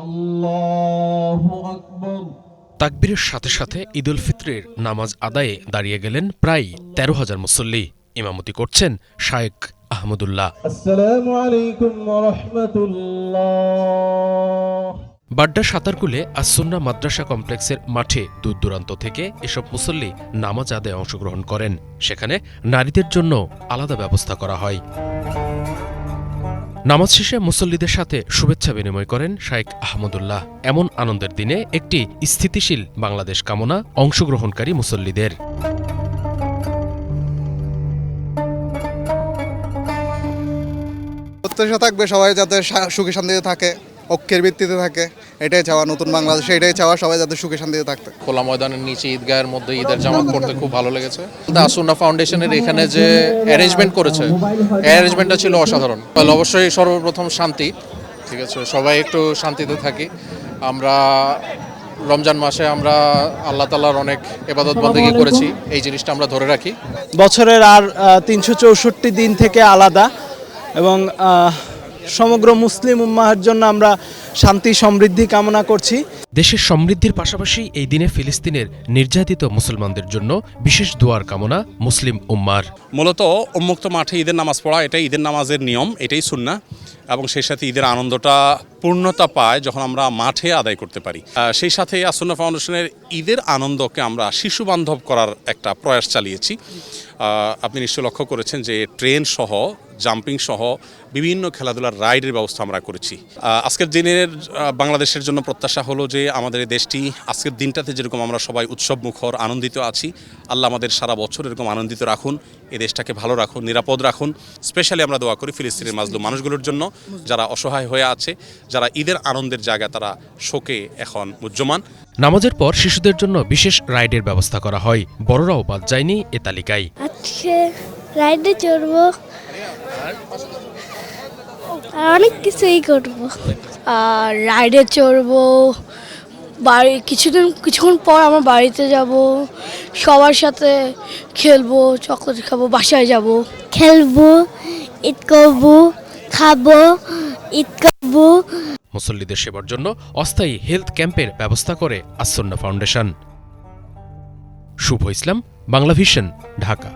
আল্লাহু আকবার। তাকবীরের সাথে সাথে ঈদুল ফিতরের নামাজ আদায়ে দাঁড়িয়ে গেলেন প্রায় ১৩,০০০ মুসল্লি। ইমামতি করছেন শায়েখ আহমদুল্লাহ। আসসালামু আলাইকুম ওয়া রাহমাতুল্লাহ। বাড্ডা সাঁতারকুলে আসসুন্নাহ মাদ্রাসা কমপ্লেক্সের মাঠে দূর দূরান্ত থেকে এসব মুসল্লি নামাজ আদায়ে অংশগ্রহণ করেন। সেখানে নারীদের জন্য আলাদা ব্যবস্থা করা হয়। নামাজ শেষে মুসল্লিদের সাথে শুভেচ্ছা বিনিময় করেন শায়েখ আহমদুল্লাহ। এমন আনন্দের দিনে একটি স্থিতিশীল বাংলাদেশ কামনা অংশগ্রহণকারী মুসল্লিদের। প্রত্যাশা থাকবে সবাই যাতে সুখে শান্তিতে থাকে, ঐক্যের ভিত্তিতে থাকে, এটাই চাওয়া। নতুন বাংলাদেশে এটাই চাওয়া, সবাই যাতে সুখে শান্তিতে থাকতে। খোলা ময়দানের নিচে ঈদগাহের মধ্যে ঈদের জামাত পড়তে খুব ভালো লেগেছে। আসুন্নাহ ফাউন্ডেশনের এখানে যে অ্যারেঞ্জমেন্ট করেছে, অ্যারেঞ্জমেন্টটা ছিল অসাধারণ। অবশ্যই সর্বপ্রথম শান্তি, ঠিক আছে, সবাই একটু শান্তিতে থাকি। আমরা রমজান মাসে আমরা আল্লাহ তাআলার অনেক ইবাদত বন্দেগী করেছি, এই জিনিসটা আমরা ধরে রাখি। বছরের আর ৩৬৪ দিন থেকে আলাদা এবং সমগ্র মুসলিম উম্মাহের জন্য আমরা শান্তি সমৃদ্ধি কামনা করছি। দেশের সমৃদ্ধির পাশাপাশি এই দিনে ফিলিস্তিনের নির্যাতিত মুসলমানদের জন্য বিশেষ দোয়ার কামনা মুসলিম উম্মার। মূলত উন্মুক্ত মাঠে ঈদের নামাজ পড়া, এটাই ঈদের নামাজের নিয়ম, এটাই সুন্নাহ। এবং সেই সাথে ঈদের আনন্দটা পূর্ণতা পায় যখন আমরা মাঠে আদায় করতে পারি। সেই সাথে আসুন্নাহ ফাউন্ডেশনের ঈদের আনন্দকে আমরা শিশু বান্ধব করার একটা প্রয়াস চালিয়েছি। আপনি নিশ্চয় লক্ষ্য করেছেন যে ট্রেন সহ, জাম্পিং সহ বিভিন্ন খেলাধুলার রাইডের ব্যবস্থা আমরা করেছি। আজকের দিনের বাংলাদেশের জন্য প্রত্যাশা হলো যে আমাদের এই দেশটি আজকের দিনটাতে যেরকম আমরা সবাই উৎসব মুখর আনন্দিত আছি, আল্লাহ আমাদের সারা বছর এরকম আনন্দিত রাখুন, এই দেশটাকে ভালো রাখুন, নিরাপদ রাখুন। স্পেশালি আমরা দোয়া করি ফিলিস্তিনের মাজলুম মানুষগুলোর জন্য, যারা অসহায় হয়ে আছে, যারা ঈদের আনন্দের জায়গা তারা শোকে এখন মুহ্যমান। নামাজের পর শিশুদের জন্য বিশেষ রাইডের ব্যবস্থা করা হয়। বড়রাও বাদ যায়নি এ তালিকায়। আজকে রাইডে চড়বো আর অনেক কিছুই করবো। আর রাইডে চড়বো, কিছুক্ষণ পর আমার বাড়িতে যাব, সবার সাথে খেলবো, চকলেট খাবো, বাসায় যাব, খেলবো, ঈদ করবো, খাবো, ঈদ করবো। মুসল্লিদের সেবার জন্য অস্থায়ী হেলথ ক্যাম্পের ব্যবস্থা করে আসসুন্নাহ ফাউন্ডেশন। শুভ ইসলাম, বাংলা ভিশন, ঢাকা।